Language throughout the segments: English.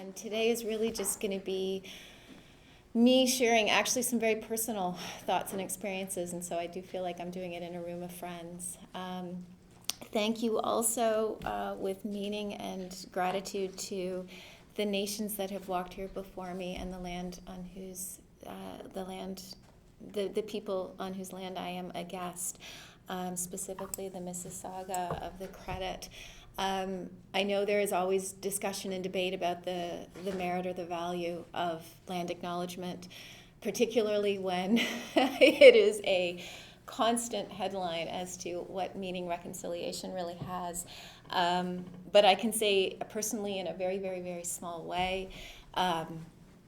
And today is really just going to be me sharing actually some very personal thoughts and experiences, and so I do feel like I'm doing it in a room of friends. Thank you also with meaning and gratitude to the nations that have walked here before me and the land on whose the people on whose land I am a guest, specifically the Mississauga of the Credit. I know there is always discussion and debate about the merit or the value of land acknowledgement, particularly when it is a constant headline as to what meaning reconciliation really has. But I can say personally, in a very, very, very small way,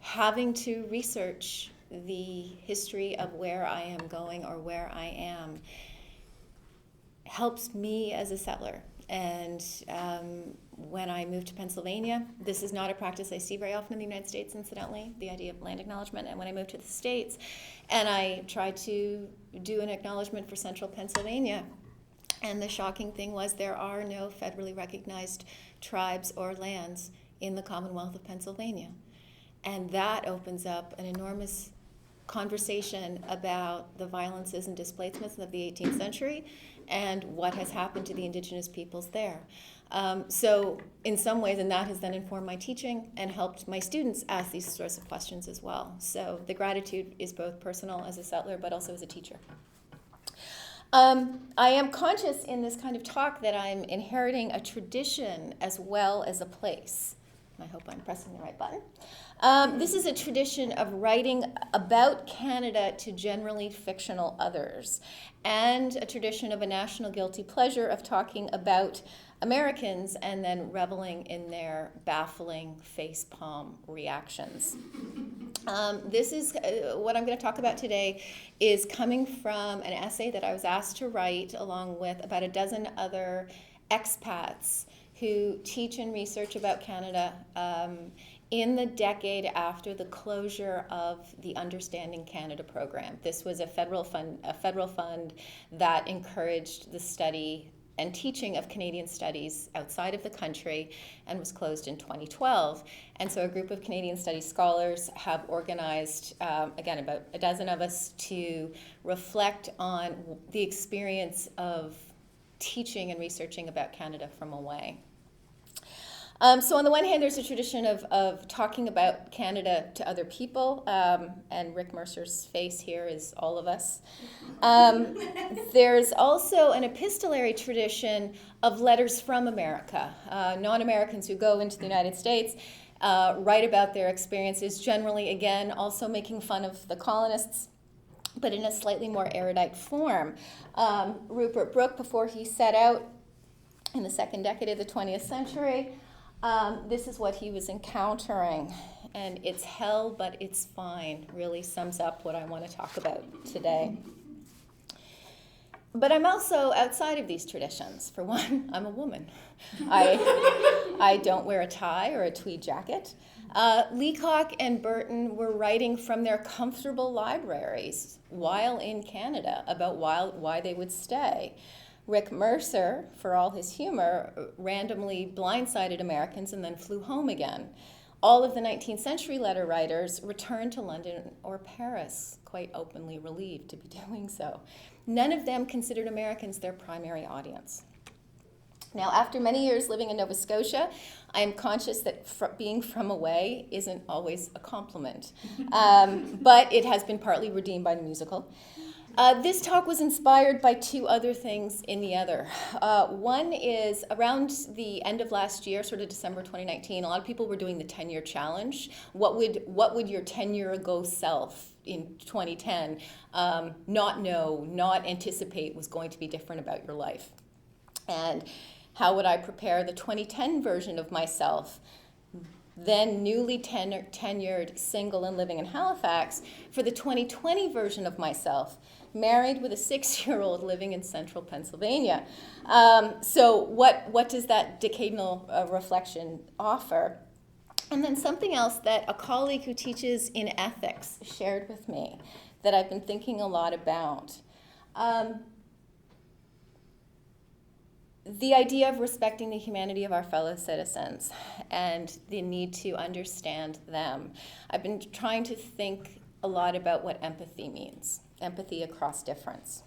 having to research the history of where I am going or where I am helps me as a settler. And when I moved to Pennsylvania, this is not a practice I see very often in the United States, incidentally, the idea of land acknowledgement. And when I moved to the States and I tried to do an acknowledgement for central Pennsylvania, and the shocking thing was there are no federally recognized tribes or lands in the Commonwealth of Pennsylvania. And that opens up an enormous conversation about the violences and displacements of the 18th century and what has happened to the indigenous peoples there. So in some ways, and that has then informed my teaching and helped my students ask these sorts of questions as well. So the gratitude is both personal as a settler, but also as a teacher. I am conscious in this kind of talk that I'm inheriting a tradition as well as a place. I hope I'm pressing the right button. This is a tradition of writing about Canada to generally fictional others, and a tradition of a national guilty pleasure of talking about Americans and then reveling in their baffling facepalm reactions. This is what I'm going to talk about today is coming from an essay that I was asked to write along with about a dozen other expats who teach and research about Canada in the decade after the closure of the Understanding Canada program. This was a federal fund that encouraged the study and teaching of Canadian studies outside of the country and was closed in 2012. And so a group of Canadian studies scholars have organized, again, about a dozen of us to reflect on the experience of teaching and researching about Canada from away. So on the one hand, there's a tradition of talking about Canada to other people, and Rick Mercer's face here is all of us. There's also an epistolary tradition of letters from America. Non-Americans who go into the United States write about their experiences, generally, again, also making fun of the colonists, but in a slightly more erudite form. Rupert Brooke, before he set out in the second decade of the 20th century, this is what he was encountering, and it's hell, but it's fine, really sums up what I want to talk about today. But I'm also outside of these traditions. For one, I'm a woman. I don't wear a tie or a tweed jacket. Leacock and Burton were writing from their comfortable libraries while in Canada about why they would stay. Rick Mercer, for all his humor, randomly blindsided Americans and then flew home again. All of the 19th century letter writers returned to London or Paris, quite openly relieved to be doing so. None of them considered Americans their primary audience. Now, after many years living in Nova Scotia, I am conscious that being from away isn't always a compliment, but it has been partly redeemed by the musical. This talk was inspired by two other things in the other. One is around the end of last year, sort of December 2019, a lot of people were doing the 10-year challenge. What would your 10-year-ago self in 2010 not know, not anticipate was going to be different about your life? And how would I prepare the 2010 version of myself, then newly tenured, single, and living in Halifax, for the 2020 version of myself, married with a 6-year-old living in central Pennsylvania? So what does that decadal reflection offer? And then something else that a colleague who teaches in ethics shared with me that I've been thinking a lot about. the idea of respecting the humanity of our fellow citizens and the need to understand them. I've been trying to think a lot about what empathy means, empathy across difference.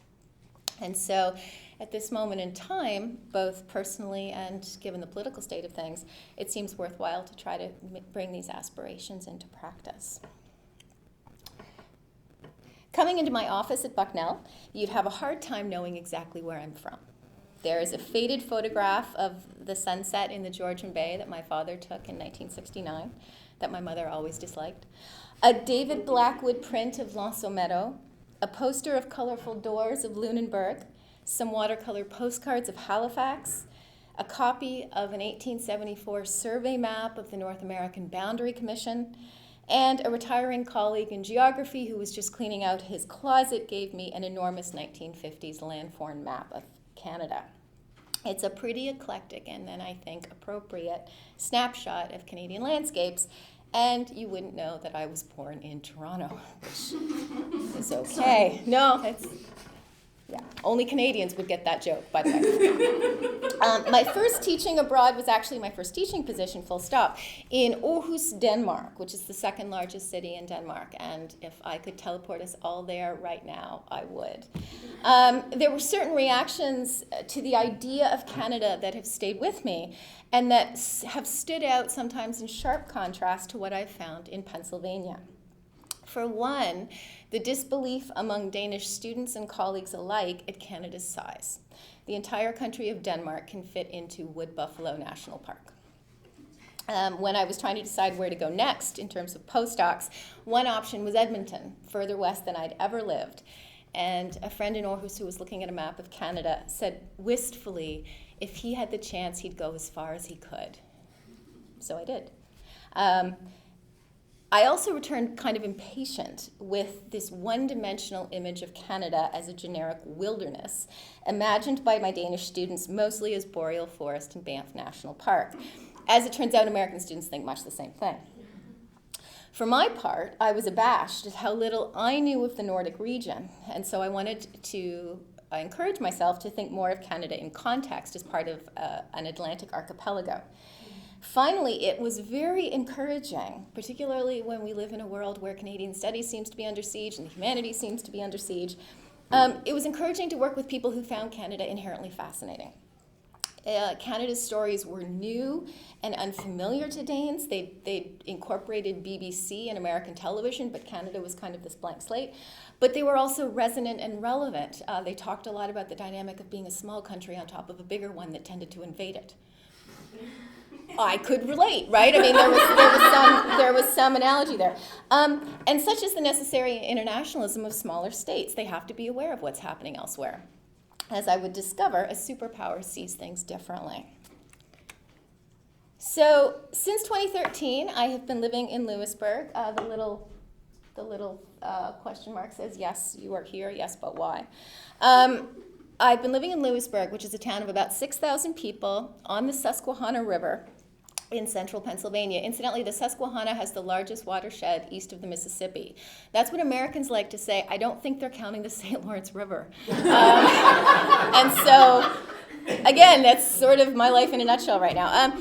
And so at this moment in time, both personally and given the political state of things, it seems worthwhile to try to bring these aspirations into practice. Coming into my office at Bucknell, you'd have a hard time knowing exactly where I'm from. There is a faded photograph of the sunset in the Georgian Bay that my father took in 1969, that my mother always disliked. A David Blackwood print of L'Anse Meadow, a poster of colorful doors of Lunenburg, some watercolor postcards of Halifax, a copy of an 1874 survey map of the North American Boundary Commission, and a retiring colleague in geography who was just cleaning out his closet gave me an enormous 1950s landform map of Canada. It's a pretty eclectic and then I think appropriate snapshot of Canadian landscapes, and you wouldn't know that I was born in Toronto, which is okay. No, it's, yeah, only Canadians would get that joke, by the way. My first teaching abroad was actually my first teaching position, full stop, in Aarhus, Denmark, which is the second largest city in Denmark. And if I could teleport us all there right now, I would. There were certain reactions to the idea of Canada that have stayed with me and that have stood out sometimes in sharp contrast to what I've found in Pennsylvania. For one, the disbelief among Danish students and colleagues alike at Canada's size. The entire country of Denmark can fit into Wood Buffalo National Park. When I was trying to decide where to go next in terms of postdocs, one option was Edmonton, further west than I'd ever lived. And a friend in Aarhus who was looking at a map of Canada said wistfully, if he had the chance, he'd go as far as he could. So I did. I also returned kind of impatient with this one-dimensional image of Canada as a generic wilderness, imagined by my Danish students mostly as boreal forest and Banff National Park. As it turns out, American students think much the same thing. For my part, I was abashed at how little I knew of the Nordic region, and so I wanted to encourage myself to think more of Canada in context as part of an Atlantic archipelago. Finally, it was very encouraging, particularly when we live in a world where Canadian studies seems to be under siege and the humanities seems to be under siege. It was encouraging to work with people who found Canada inherently fascinating. Canada's stories were new and unfamiliar to Danes. They incorporated BBC and American television, but Canada was kind of this blank slate. But they were also resonant and relevant. They talked a lot about the dynamic of being a small country on top of a bigger one that tended to invade it. I could relate, right? I mean, there was some analogy there. And such is the necessary internationalism of smaller states. They have to be aware of what's happening elsewhere. As I would discover, a superpower sees things differently. So, since 2013, I have been living in Lewisburg. The little question mark says, yes, you are here, yes, but why? I've been living in Lewisburg, which is a town of about 6,000 people on the Susquehanna River in central Pennsylvania. Incidentally, the Susquehanna has the largest watershed east of the Mississippi. That's what Americans like to say. I don't think they're counting the St. Lawrence River. And so, again, that's sort of my life in a nutshell right now.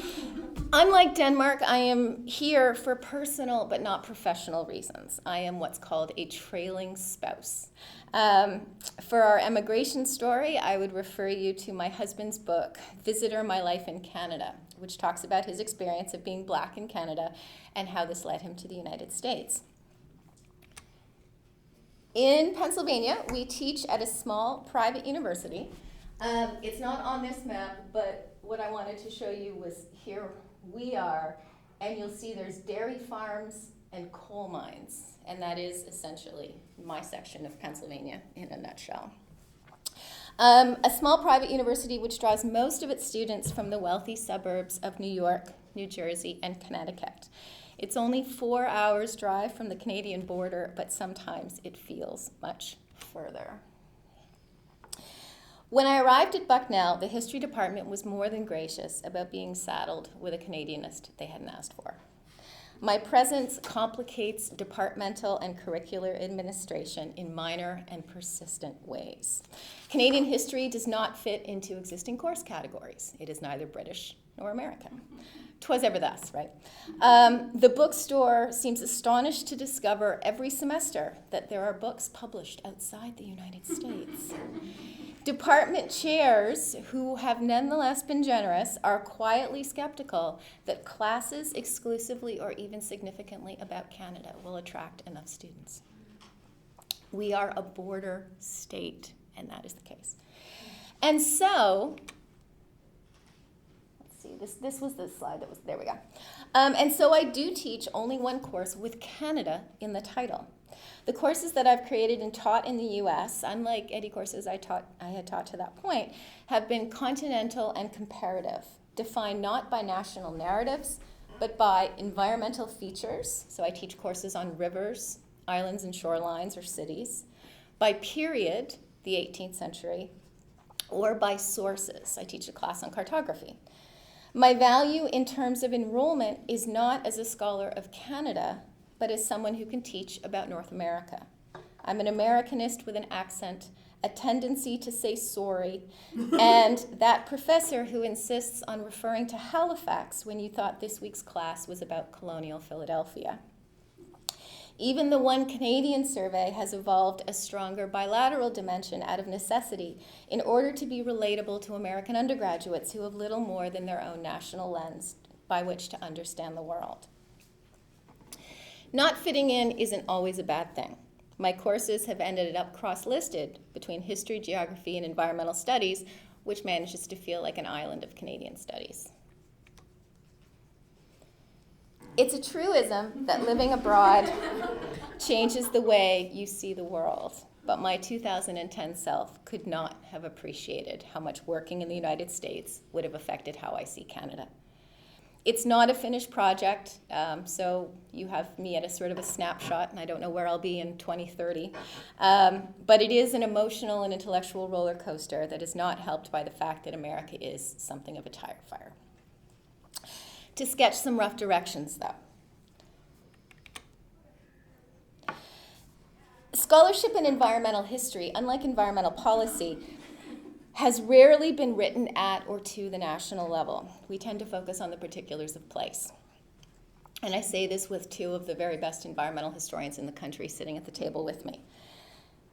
Unlike Denmark, I am here for personal but not professional reasons. I am what's called a trailing spouse. For our emigration story, I would refer you to my husband's book, Visitor, My Life in Canada, which talks about his experience of being Black in Canada and how this led him to the United States. In Pennsylvania, we teach at a small private university. It's not on this map, but what I wanted to show you was here we are, and you'll see there's dairy farms and coal mines, and that is essentially my section of Pennsylvania in a nutshell. A small private university which draws most of its students from the wealthy suburbs of New York, New Jersey, and Connecticut. It's only 4 hours drive from the Canadian border, but sometimes it feels much further. When I arrived at Bucknell, the history department was more than gracious about being saddled with a Canadianist they hadn't asked for. My presence complicates departmental and curricular administration in minor and persistent ways. Canadian history does not fit into existing course categories. It is neither British nor American. 'Twas ever thus, right? The bookstore seems astonished to discover every semester that there are books published outside the United States. Department chairs, who have nonetheless been generous, are quietly skeptical that classes exclusively or even significantly about Canada will attract enough students. We are a border state, and that is the case. And so, this was the slide that was, there we go. And so I do teach only one course with Canada in the title. The courses that I've created and taught in the US, unlike any courses I had taught to that point, have been continental and comparative, defined not by national narratives, but by environmental features. So I teach courses on rivers, islands and shorelines or cities, by period, the 18th century, or by sources. I teach a class on cartography. My value in terms of enrollment is not as a scholar of Canada, but as someone who can teach about North America. I'm an Americanist with an accent, a tendency to say sorry, and that professor who insists on referring to Halifax when you thought this week's class was about colonial Philadelphia. Even the One Canadian survey has evolved a stronger bilateral dimension out of necessity in order to be relatable to American undergraduates who have little more than their own national lens by which to understand the world. Not fitting in isn't always a bad thing. My courses have ended up cross-listed between history, geography, and environmental studies, which manages to feel like an island of Canadian studies. It's a truism that living abroad changes the way you see the world, but my 2010 self could not have appreciated how much working in the United States would have affected how I see Canada. It's not a finished project, so you have me at a sort of a snapshot, and I don't know where I'll be in 2030. But it is an emotional and intellectual roller coaster that is not helped by the fact that America is something of a tire fire. To sketch some rough directions, though. Scholarship in environmental history, unlike environmental policy, has rarely been written at or to the national level. We tend to focus on the particulars of place. And I say this with two of the very best environmental historians in the country sitting at the table with me.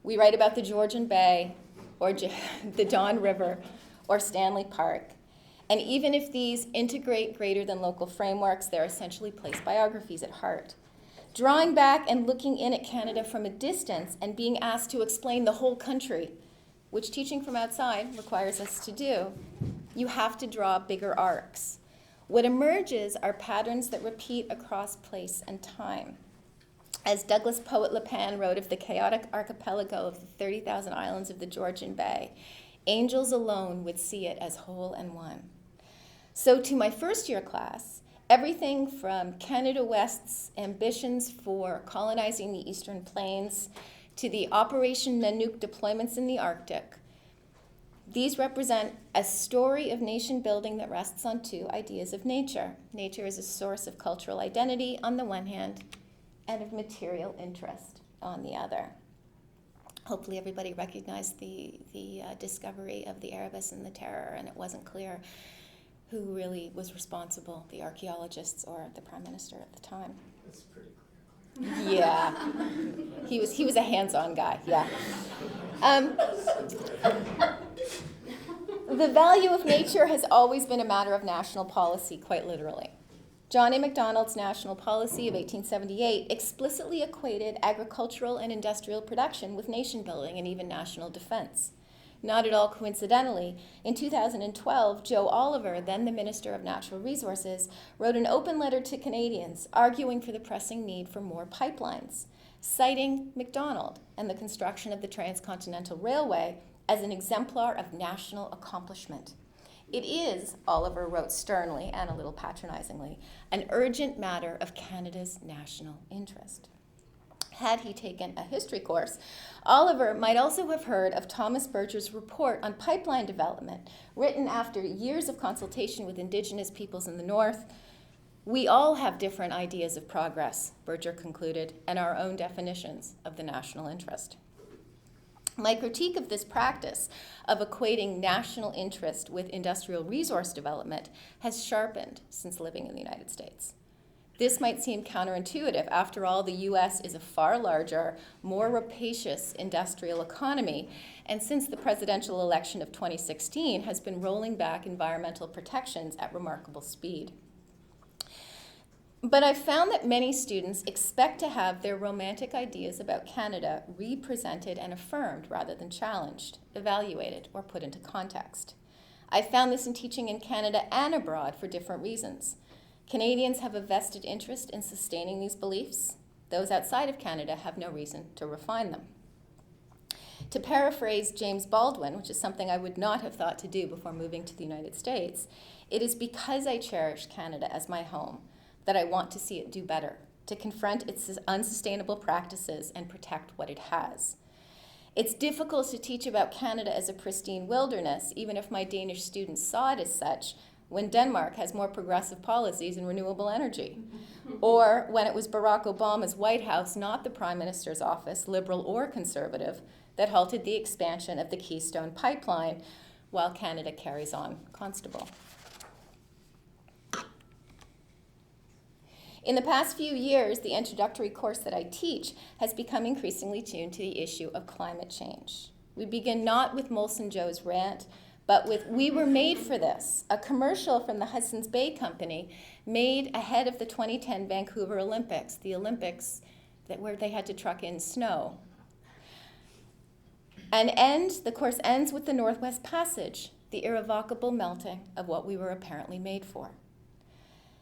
We write about the Georgian Bay, or the Don River, or Stanley Park. And even if these integrate greater than local frameworks, they're essentially place biographies at heart. Drawing back and looking in at Canada from a distance and being asked to explain the whole country, which teaching from outside requires us to do, you have to draw bigger arcs. What emerges are patterns that repeat across place and time. As Douglas poet Lepan wrote of the chaotic archipelago of the 30,000 islands of the Georgian Bay, angels alone would see it as whole and one. So to my first year class, everything from Canada West's ambitions for colonizing the Eastern Plains to the Operation Nanook deployments in the Arctic, these represent a story of nation building that rests on two ideas of nature. Nature is a source of cultural identity on the one hand, and of material interest on the other. Hopefully everybody recognized the discovery of the Erebus and the Terror, and it wasn't clear who really was responsible, the archaeologists or the Prime Minister at the time. That's pretty clear. Yeah, he was a hands-on guy, yeah. The value of nature has always been a matter of national policy, quite literally. John A. Macdonald's national policy of 1878 explicitly equated agricultural and industrial production with nation building and even national defense. Not at all coincidentally, in 2012, Joe Oliver, then the Minister of Natural Resources, wrote an open letter to Canadians arguing for the pressing need for more pipelines, citing Macdonald and the construction of the Transcontinental Railway as an exemplar of national accomplishment. It is, Oliver wrote sternly and a little patronizingly, an urgent matter of Canada's national interest. Had he taken a history course, Oliver might also have heard of Thomas Berger's report on pipeline development, written after years of consultation with Indigenous peoples in the North, We all have different ideas of progress, Berger concluded, and our own definitions of the national interest. My critique of this practice of equating national interest with industrial resource development has sharpened since living in the United States. This might seem counterintuitive. After all, the US is a far larger, more rapacious industrial economy, and since the presidential election of 2016 has been rolling back environmental protections at remarkable speed. But I've found that many students expect to have their romantic ideas about Canada represented and affirmed rather than challenged, evaluated, or put into context. I found this in teaching in Canada and abroad for different reasons. Canadians have a vested interest in sustaining these beliefs. Those outside of Canada have no reason to refine them. To paraphrase James Baldwin, which is something I would not have thought to do before moving to the United States, it is because I cherish Canada as my home that I want to see it do better, to confront its unsustainable practices and protect what it has. It's difficult to teach about Canada as a pristine wilderness, even if my Danish students saw it as such, when Denmark has more progressive policies in renewable energy, or when it was Barack Obama's White House, not the Prime Minister's office, liberal or conservative, that halted the expansion of the Keystone Pipeline while Canada carries on Constable. In the past few years, the introductory course that I teach has become increasingly tuned to the issue of climate change. We begin not with Molson Joe's rant, but with "We Were Made for This," a commercial from the Hudson's Bay Company made ahead of the 2010 Vancouver Olympics, the Olympics where they had to truck in snow. The course ends with the Northwest Passage, the irrevocable melting of what we were apparently made for.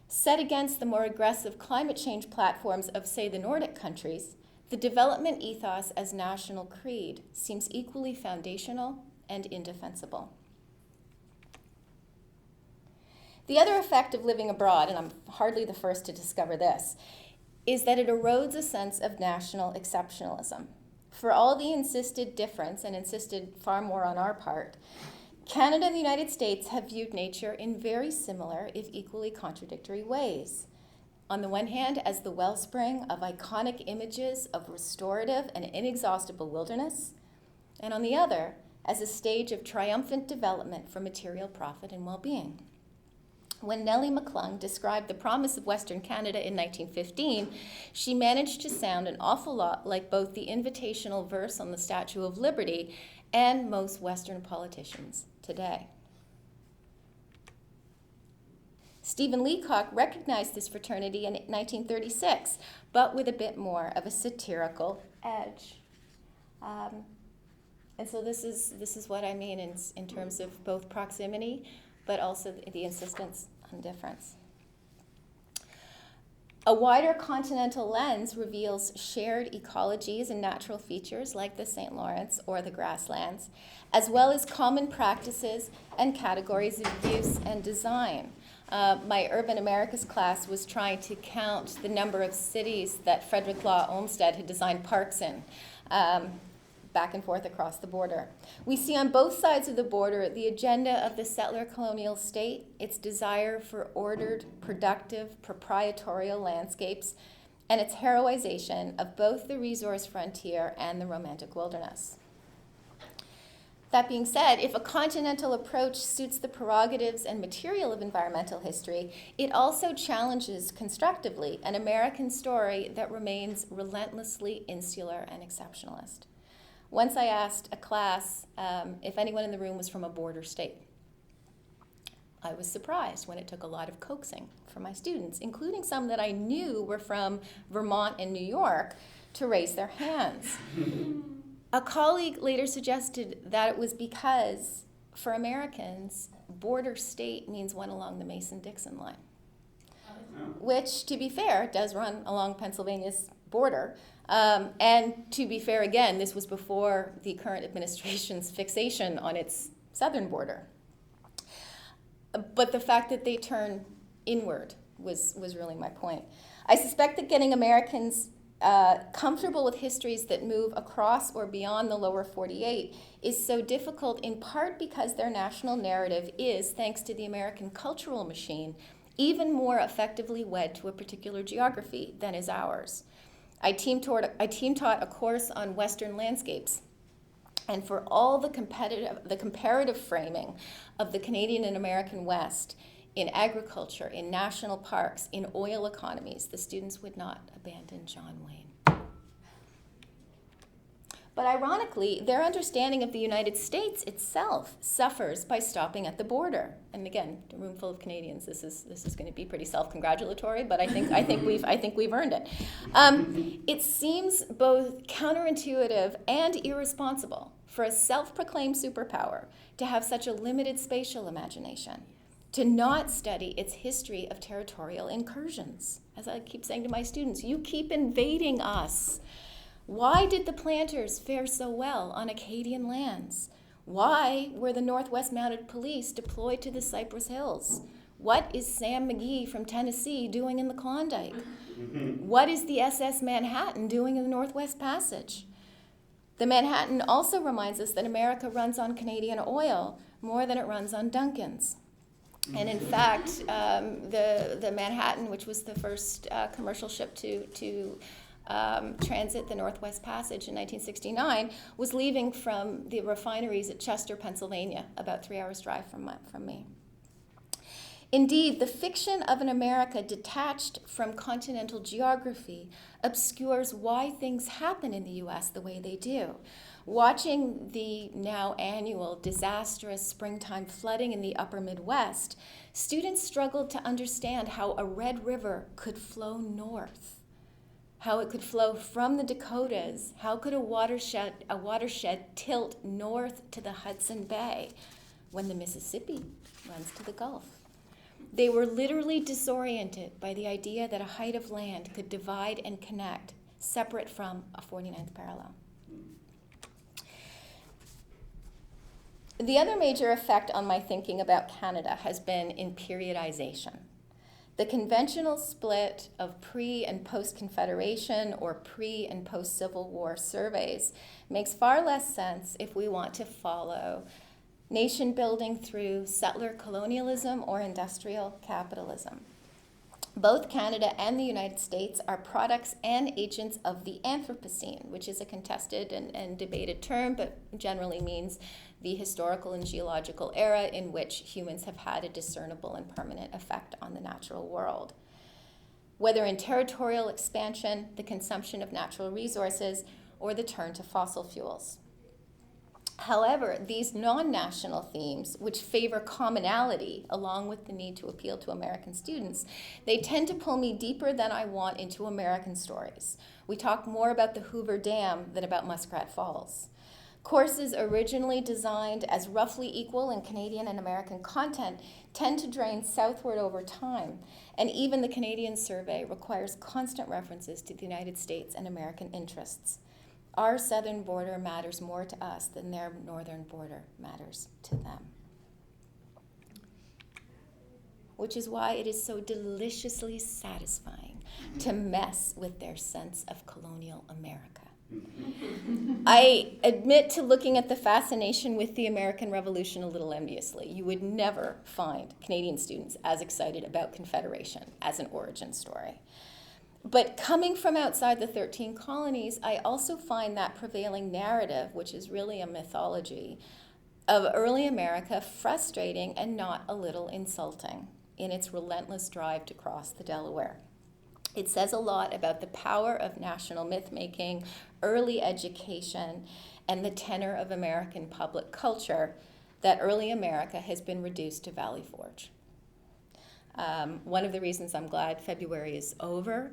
Set against the more aggressive climate change platforms of, say, the Nordic countries, the development ethos as national creed seems equally foundational and indefensible. The other effect of living abroad, and I'm hardly the first to discover this, is that it erodes a sense of national exceptionalism. For all the insisted difference, and insisted far more on our part, Canada and the United States have viewed nature in very similar, if equally contradictory ways. On the one hand, as the wellspring of iconic images of restorative and inexhaustible wilderness, and on the other, as a stage of triumphant development for material profit and well-being. When Nellie McClung described the promise of Western Canada in 1915, she managed to sound an awful lot like both the invitational verse on the Statue of Liberty and most Western politicians today. Stephen Leacock recognized this fraternity in 1936, but with a bit more of a satirical edge. And so this is what I mean in terms of both proximity, but also the insistence on difference. A wider continental lens reveals shared ecologies and natural features like the St. Lawrence or the grasslands, as well as common practices and categories of use and design. My Urban Americas class was trying to count the number of cities that Frederick Law Olmsted had designed parks in, back and forth across the border. We see on both sides of the border the agenda of the settler colonial state, its desire for ordered, productive, proprietorial landscapes, and its heroization of both the resource frontier and the romantic wilderness. That being said, if a continental approach suits the prerogatives and material of environmental history, it also challenges constructively an American story that remains relentlessly insular and exceptionalist. Once I asked a class if anyone in the room was from a border state. I was surprised when it took a lot of coaxing from my students, including some that I knew were from Vermont and New York, to raise their hands. A colleague later suggested that it was because, for Americans, border state means one along the Mason-Dixon line, which, to be fair, does run along Pennsylvania's border. And to be fair, again, this was before the current administration's fixation on its southern border. But the fact that they turn inward was really my point. I suspect that getting Americans comfortable with histories that move across or beyond the lower 48 is so difficult in part because their national narrative is, thanks to the American cultural machine, even more effectively wed to a particular geography than is ours. I team taught a course on Western landscapes, and for all the comparative framing of the Canadian and American West in agriculture, in national parks, in oil economies, the students would not abandon John Wayne. But ironically, their understanding of the United States itself suffers by stopping at the border. And again, a room full of Canadians, this is going to be pretty self-congratulatory, but I think we've earned it. It seems both counterintuitive and irresponsible for a self-proclaimed superpower to have such a limited spatial imagination, to not study its history of territorial incursions. As I keep saying to my students, you keep invading us. Why did the planters fare so well on Acadian lands? Why were the Northwest Mounted Police deployed to the Cypress Hills? What is Sam McGee from Tennessee doing in the Klondike? What is the SS Manhattan doing in the Northwest Passage? The Manhattan also reminds us that America runs on Canadian oil more than it runs on Dunkin's. And in fact, the Manhattan, which was the first commercial ship to transit the Northwest Passage in 1969, was leaving from the refineries at Chester, Pennsylvania, about 3 hours' drive from me. Indeed, the fiction of an America detached from continental geography obscures why things happen in the U.S. the way they do. Watching the now annual disastrous springtime flooding in the upper Midwest, students struggled to understand how a Red River could flow north, how it could flow from the Dakotas. How could a watershed tilt north to the Hudson Bay when the Mississippi runs to the Gulf? They were literally disoriented by the idea that a height of land could divide and connect, separate from a 49th parallel. The other major effect on my thinking about Canada has been in periodization. The conventional split of pre- and post-Confederation or pre- and post-Civil War surveys makes far less sense if we want to follow nation building through settler colonialism or industrial capitalism. Both Canada and the United States are products and agents of the Anthropocene, which is a contested and debated term, but generally means the historical and geological era in which humans have had a discernible and permanent effect on the natural world. Whether in territorial expansion, the consumption of natural resources, or the turn to fossil fuels. However, these non-national themes, which favor commonality along with the need to appeal to American students, they tend to pull me deeper than I want into American stories. We talk more about the Hoover Dam than about Muskrat Falls. Courses originally designed as roughly equal in Canadian and American content tend to drain southward over time, and even the Canadian survey requires constant references to the United States and American interests. Our southern border matters more to us than their northern border matters to them. Which is why it is so deliciously satisfying to mess with their sense of colonial America. I admit to looking at the fascination with the American Revolution a little enviously. You would never find Canadian students as excited about Confederation as an origin story. But coming from outside the 13 colonies, I also find that prevailing narrative, which is really a mythology, of early America frustrating and not a little insulting in its relentless drive to cross the Delaware. It says a lot about the power of national myth-making, early education, and the tenor of American public culture that early America has been reduced to Valley Forge. One of the reasons I'm glad February is over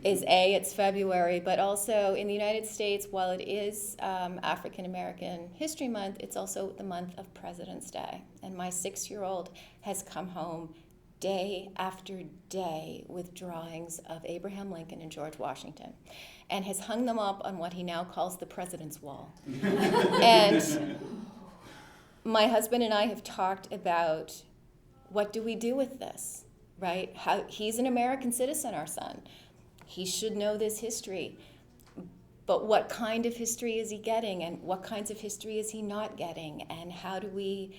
is A, it's February, but also in the United States, while it is African American History Month, it's also the month of President's Day. And my 6-year-old has come home day after day with drawings of Abraham Lincoln and George Washington and has hung them up on what he now calls the President's Wall. And my husband and I have talked about what do we do with this, right? He's an American citizen, our son. He should know this history. But what kind of history is he getting, and what kinds of history is he not getting? And how do we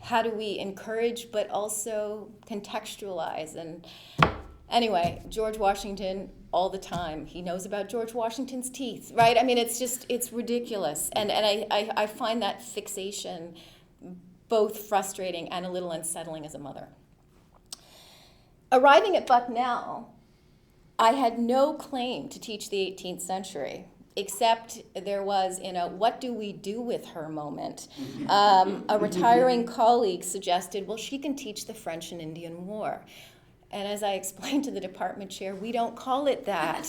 how do we encourage but also contextualize? And anyway, George Washington all the time. He knows about George Washington's teeth, right? I mean, it's ridiculous. And I find that fixation both frustrating and a little unsettling as a mother. Arriving at Bucknell, I had no claim to teach the 18th century, except there was, in a what do we do with her moment, a retiring colleague suggested, well, she can teach the French and Indian War. And as I explained to the department chair, we don't call it that.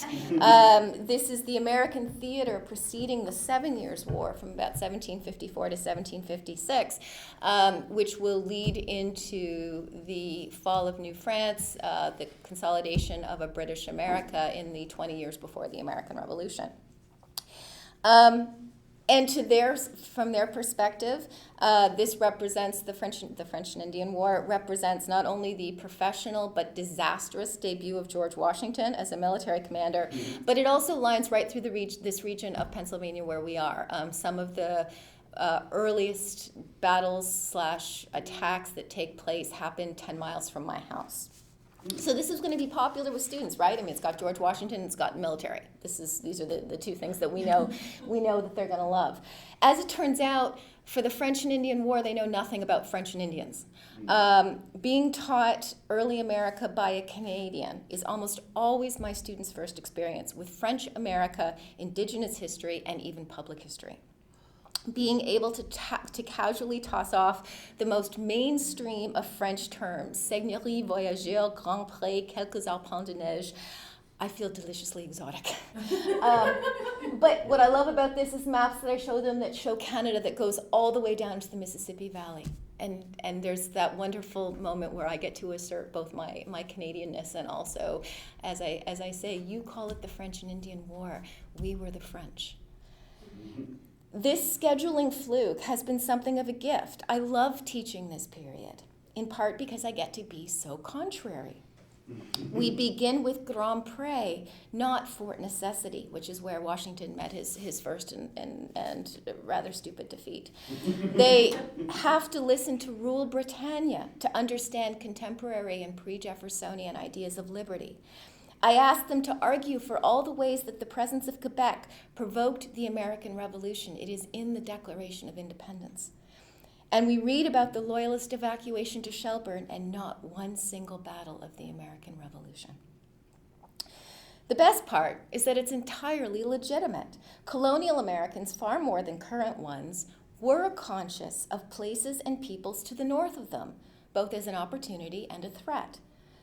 This is the American theater preceding the 7 Years' War from about 1754 to 1756, which will lead into the fall of New France, the consolidation of a British America in the 20 years before the American Revolution. And from their perspective, this represents the French and Indian War. It represents not only the professional but disastrous debut of George Washington as a military commander, but it also lines right through this region of Pennsylvania where we are. Some of the earliest battles / attacks that take place happen 10 miles from my house. So this is going to be popular with students, right? I mean, it's got George Washington, it's got military. These are the two things that we know that they're going to love. As it turns out, for the French and Indian War, they know nothing about French and Indians. Being taught early America by a Canadian is almost always my students' first experience with French America, Indigenous history, and even public history. Being able to casually toss off the most mainstream of French terms, seigneurie, voyageur, grand pré, quelques arpents de neige, I feel deliciously exotic. But what I love about this is maps that I show them that show Canada that goes all the way down to the Mississippi Valley. And there's that wonderful moment where I get to assert both my Canadianness and also, as I say, you call it the French and Indian War, we were the French. This scheduling fluke has been something of a gift. I love teaching this period, in part because I get to be so contrary. We begin with Grand Pré, not Fort Necessity, which is where Washington met his first and rather stupid defeat. They have to listen to Rule Britannia to understand contemporary and pre-Jeffersonian ideas of liberty. I asked them to argue for all the ways that the presence of Quebec provoked the American Revolution. It is in the Declaration of Independence. And we read about the Loyalist evacuation to Shelburne and not one single battle of the American Revolution. The best part is that it's entirely legitimate. Colonial Americans, far more than current ones, were conscious of places and peoples to the north of them, both as an opportunity and a threat.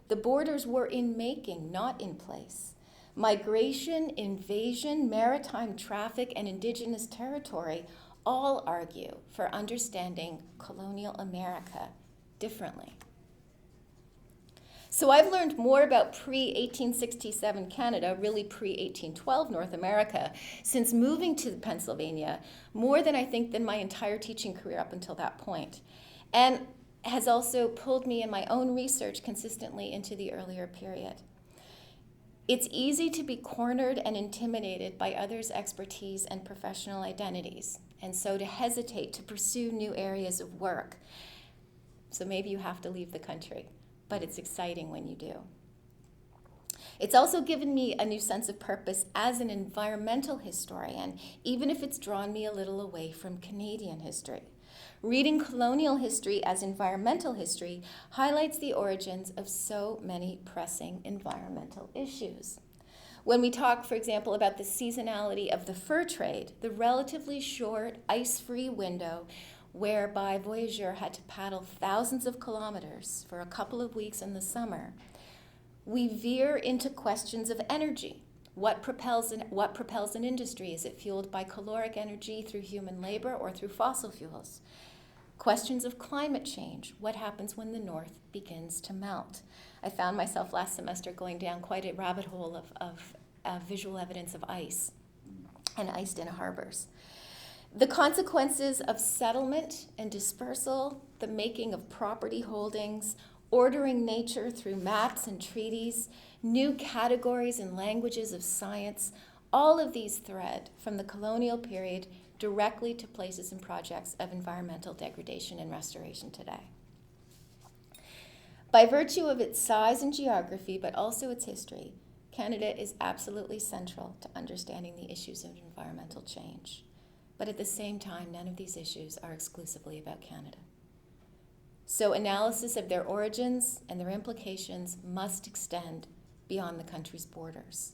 The borders were in making, not in place. Migration, invasion, maritime traffic, and indigenous territory all argue for understanding colonial America differently. So I've learned more about pre-1867 Canada, really pre-1812 North America, since moving to Pennsylvania, more than I think than my entire teaching career up until that point. And has also pulled me in my own research consistently into the earlier period. It's easy to be cornered and intimidated by others' expertise and professional identities, and so to hesitate to pursue new areas of work. So maybe you have to leave the country, but it's exciting when you do. It's also given me a new sense of purpose as an environmental historian, even if it's drawn me a little away from Canadian history. Reading colonial history as environmental history highlights the origins of so many pressing environmental issues. When we talk, for example, about the seasonality of the fur trade, the relatively short, ice-free window whereby voyageurs had to paddle thousands of kilometers for a couple of weeks in the summer, we veer into questions of energy. What propels an industry? Is it fueled by caloric energy through human labor or through fossil fuels? Questions of climate change. What happens when the north begins to melt? I found myself last semester going down quite a rabbit hole of visual evidence of ice and iced in harbors. The consequences of settlement and dispersal, the making of property holdings, ordering nature through maps and treaties, new categories and languages of science, all of these thread from the colonial period directly to places and projects of environmental degradation and restoration today. By virtue of its size and geography, but also its history, Canada is absolutely central to understanding the issues of environmental change. But at the same time, none of these issues are exclusively about Canada. So analysis of their origins and their implications must extend beyond the country's borders.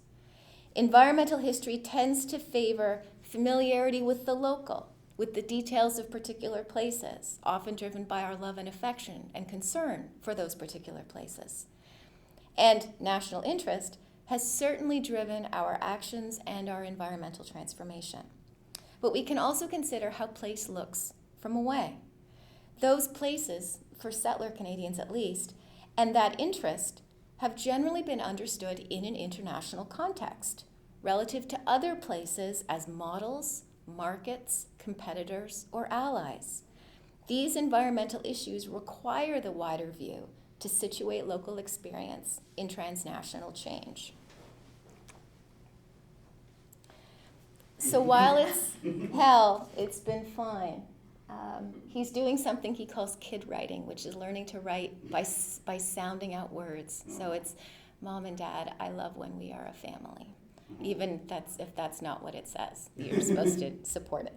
Environmental history tends to favor familiarity with the local, with the details of particular places, often driven by our love and affection and concern for those particular places. And national interest has certainly driven our actions and our environmental transformation. But we can also consider how place looks from away. Those places, for settler Canadians at least, and that interest have generally been understood in an international context, relative to other places as models, markets, competitors, or allies. These environmental issues require the wider view to situate local experience in transnational change. So while it's hell, it's been fine. He's doing something he calls kid writing, which is learning to write by sounding out words. So it's, Mom and Dad, I love when we are a family. Even if that's not what it says. You're supposed to support it.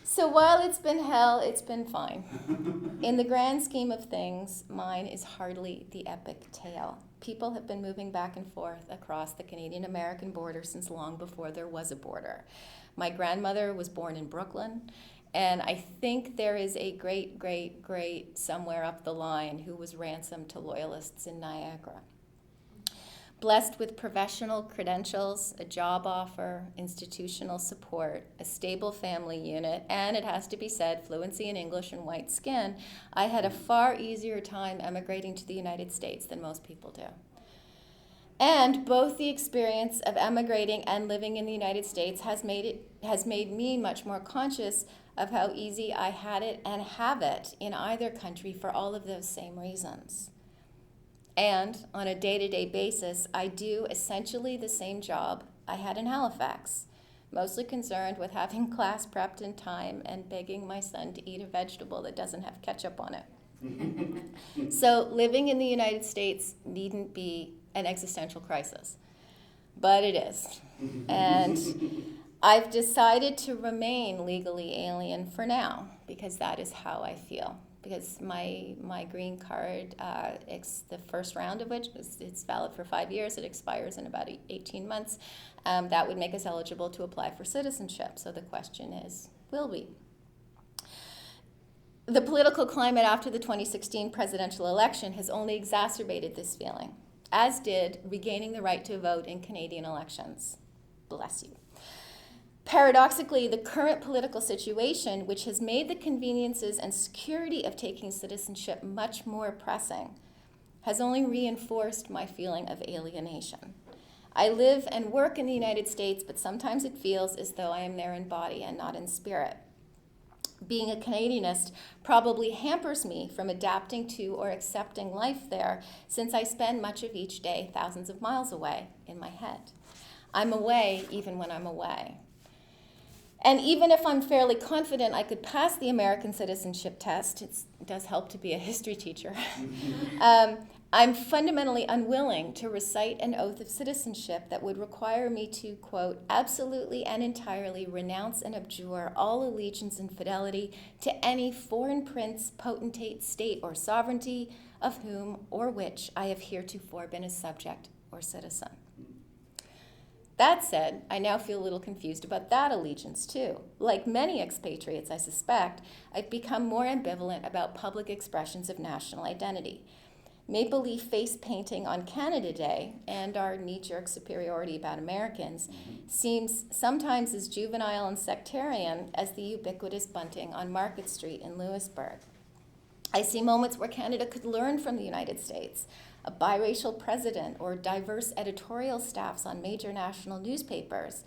So while it's been hell, it's been fine. In the grand scheme of things, mine is hardly the epic tale. People have been moving back and forth across the Canadian American border since long before there was a border. My grandmother was born in Brooklyn, and I think there is a great somewhere up the line who was ransomed to loyalists in Niagara. Blessed with professional credentials, a job offer, institutional support, a stable family unit, and it has to be said, fluency in English and white skin, I had a far easier time emigrating to the United States than most people do. And both the experience of emigrating and living in the United States has made me much more conscious of how easy I had it and have it in either country for all of those same reasons. And on a day-to-day basis, I do essentially the same job I had in Halifax, mostly concerned with having class prepped in time and begging my son to eat a vegetable that doesn't have ketchup on it. So living in the United States needn't be an existential crisis, but it is. And I've decided to remain legally alien for now because that is how I feel. Because my green card, the first round of which it's valid for 5 years, it expires in about 18 months. That would make us eligible to apply for citizenship. So the question is, will we? The political climate after the 2016 presidential election has only exacerbated this feeling, as did regaining the right to vote in Canadian elections. Bless you. Paradoxically, the current political situation, which has made the conveniences and security of taking citizenship much more pressing, has only reinforced my feeling of alienation. I live and work in the United States, but sometimes it feels as though I am there in body and not in spirit. Being a Canadianist probably hampers me from adapting to or accepting life there, since I spend much of each day thousands of miles away in my head. I'm away even when I'm away. And even if I'm fairly confident I could pass the American citizenship test, it does help to be a history teacher, I'm fundamentally unwilling to recite an oath of citizenship that would require me to, quote, absolutely and entirely renounce and abjure all allegiance and fidelity to any foreign prince, potentate, state, or sovereignty of whom or which I have heretofore been a subject or citizen. That said, I now feel a little confused about that allegiance too. Like many expatriates, I suspect, I've become more ambivalent about public expressions of national identity. Maple leaf face painting on Canada Day and our knee-jerk superiority about Americans seems sometimes as juvenile and sectarian as the ubiquitous bunting on Market Street in Lewisburg. I see moments where Canada could learn from the United States, a biracial president or diverse editorial staffs on major national newspapers,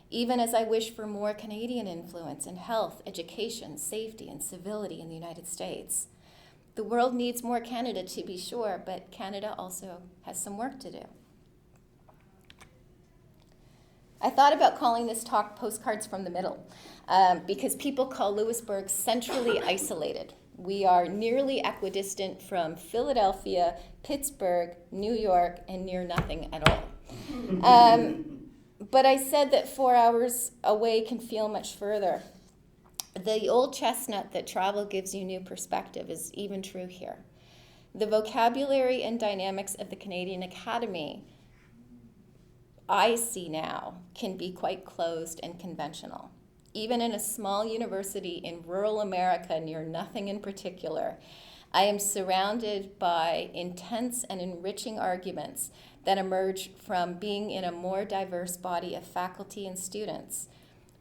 even as I wish for more Canadian influence in health, education, safety, and civility in the United States. The world needs more Canada, to be sure, but Canada also has some work to do. I thought about calling this talk Postcards from the Middle, because people call Lewisburg centrally isolated. We are nearly equidistant from Philadelphia, Pittsburgh, New York, and near nothing at all. But I said that 4 hours away can feel much further. The old chestnut that travel gives you new perspective is even true here. The vocabulary and dynamics of the Canadian Academy, I see now, can be quite closed and conventional. Even in a small university in rural America near nothing in particular, I am surrounded by intense and enriching arguments that emerge from being in a more diverse body of faculty and students,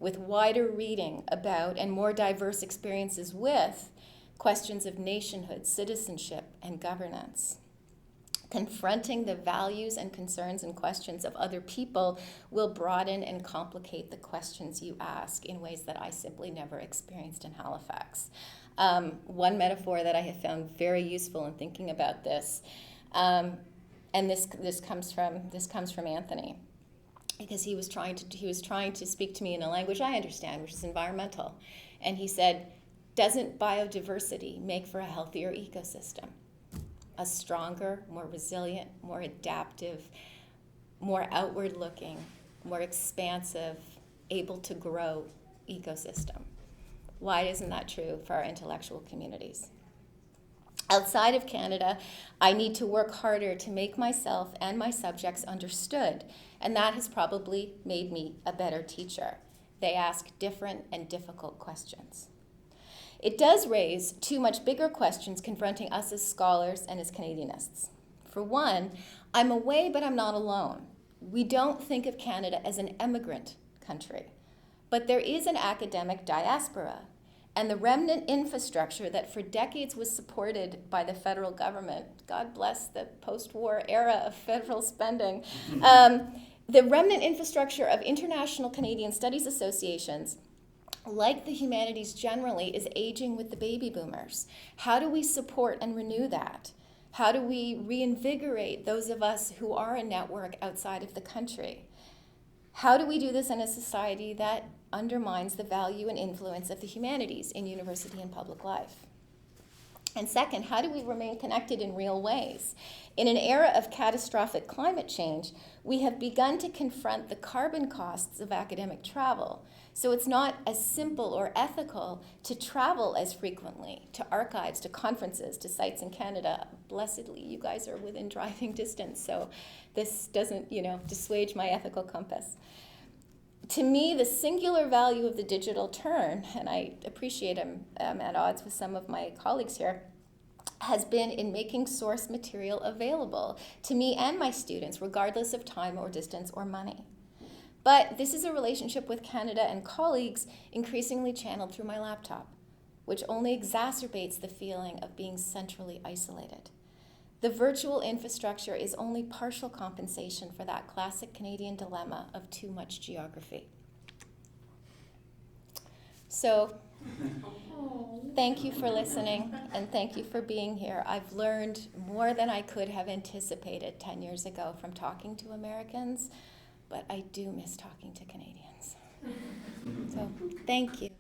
with wider reading about and more diverse experiences with questions of nationhood, citizenship, and governance. Confronting the values and concerns and questions of other people will broaden and complicate the questions you ask in ways that I simply never experienced in Halifax. One metaphor that I have found very useful in thinking about this, and this comes from Anthony, because he was trying to speak to me in a language I understand, which is environmental. And he said, doesn't biodiversity make for a healthier ecosystem? A stronger, more resilient, more adaptive, more outward looking, more expansive, able to grow ecosystem? Why isn't that true for our intellectual communities? Outside of Canada, I need to work harder to make myself and my subjects understood, and that has probably made me a better teacher. They ask different and difficult questions. It does raise two much bigger questions confronting us as scholars and as Canadianists. For one, I'm away, but I'm not alone. We don't think of Canada as an emigrant country, but there is an academic diaspora, and the remnant infrastructure that for decades was supported by the federal government, God bless the post-war era of federal spending, the remnant infrastructure of international Canadian studies associations, like the humanities generally, is aging with the baby boomers. How do we support and renew that? How do we reinvigorate those of us who are a network outside of the country? How do we do this in a society that undermines the value and influence of the humanities in university and public life? And second, how do we remain connected in real ways? In an era of catastrophic climate change, we have begun to confront the carbon costs of academic travel. So it's not as simple or ethical to travel as frequently to archives, to conferences, to sites in Canada. Blessedly, you guys are within driving distance, so this doesn't, dissuade my ethical compass. To me, the singular value of the digital turn, and I appreciate I'm at odds with some of my colleagues here, has been in making source material available to me and my students, regardless of time or distance or money. But this is a relationship with Canada and colleagues increasingly channeled through my laptop, which only exacerbates the feeling of being centrally isolated. The virtual infrastructure is only partial compensation for that classic Canadian dilemma of too much geography. So, thank you for listening, and thank you for being here. I've learned more than I could have anticipated 10 years ago from talking to Americans, but I do miss talking to Canadians. So, thank you.